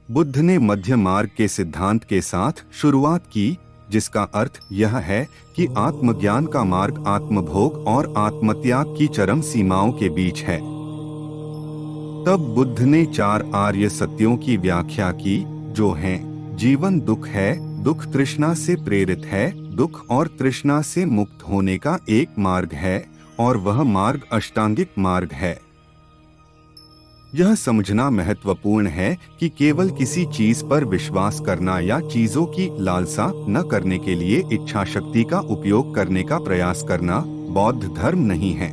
बुद्ध ने मध्य मार्ग के सिद्धांत के साथ शुरुआत की, जिसका अर्थ यह है कि आत्मज्ञान का मार्ग आत्मभोग और आत्मत्याग की चरम सीमाओं के बीच है। तब बुद्ध ने 4 आर्य सत्यों की व्याख्या की, जो हैं: जीवन दुख है, दुख तृष्णा से प्रेरित है, दुख और तृष्णा से मुक्त होने का एक मार्ग है, और वह मार्ग अष्टांगिक मार्ग है। यह समझना महत्वपूर्ण है कि केवल किसी चीज पर विश्वास करना या चीजों की लालसा न करने के लिए इच्छा शक्ति का उपयोग करने का प्रयास करना बौद्ध धर्म नहीं है।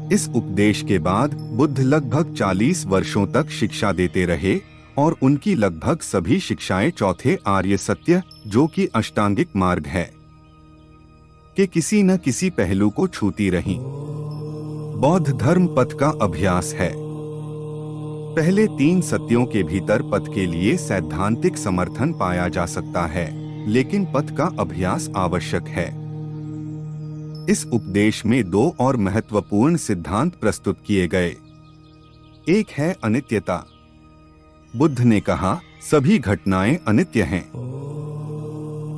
इस उपदेश के बाद बुद्ध लगभग 40 वर्षों तक शिक्षा देते रहे, और उनकी लगभग सभी शिक्षाएं चौथे आर्य सत्य, जो कि अष्टांगिक मार्ग है, के किसी न किसी पहलू को छूती रहीं। बौद्ध धर्म पथ का अभ्यास है। पहले 3 सत्यों के भीतर पथ के लिए सैद्धांतिक समर्थन पाया जा सकता है, लेकिन पथ का अभ्यास आवश्यक है। इस उपदेश में 2 और महत्वपूर्ण सिद्धांत प्रस्तुत किए गए। एक है अनित्यता। बुद्ध ने कहा, सभी घटनाएं अनित्य हैं।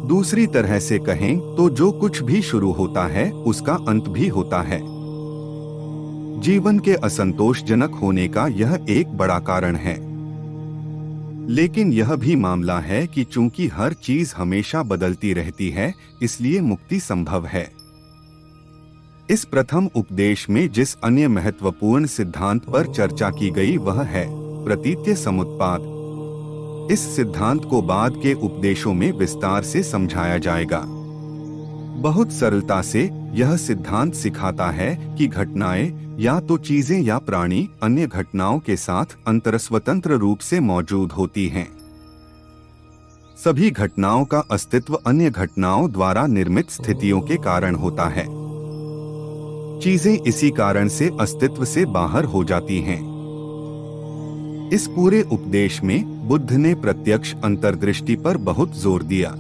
दूसरी तरह से कहें तो जो कुछ भी शुरू होता है उसका अंत भी होता है। जीवन के असंतोषजनक होने का यह एक बड़ा कारण है। लेकिन यह भी मामला है कि चूंकि हर चीज हमेशा बदलती रहती है, इसलिए मुक्ति संभव है। इस प्रथम उपदेश में जिस अन्य महत्वपूर्ण सिद्धांत पर चर्चा की गई वह है प्रतीत्य समुत्पाद। इस सिद्धांत को बाद के उपदेशों में विस्तार से समझाया जाएगा। बहुत सरलता से यह सिद्धांत सिखाता है कि घटनाएं या तो चीजें या प्राणी अन्य घटनाओं के साथ अंतरस्वतंत्र रूप से मौजूद होती हैं। सभी घटनाओं का अस्तित्व अन्य घटनाओं द्वारा निर्मित स्थितियों के कारण होता है। चीजें इसी कारण से अस्तित्व से बाहर हो जाती हैं। इस पूरे उपदेश में बुद्ध ने प्रत्यक्ष अंतर्दृष्टि पर बहुत जोर दिया।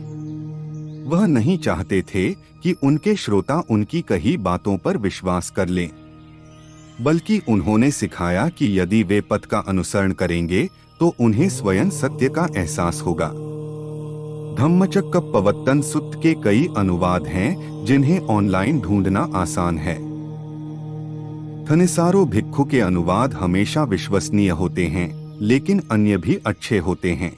वह नहीं चाहते थे कि उनके श्रोता उनकी कही बातों पर विश्वास कर लें, बल्कि उन्होंने सिखाया कि यदि वे पथ का अनुसरण करेंगे तो उन्हें स्वयं सत्य का एहसास होगा। धम्मचक्कपवत्तन सुत्त के कई अनुवाद हैं जिन्हें ऑनलाइन ढूंढना आसान है। थनिसारो भिक्खु के अनुवाद हमेशा विश्वसनीय होते हैं, लेकिन अन्य भी अच्छे होते हैं।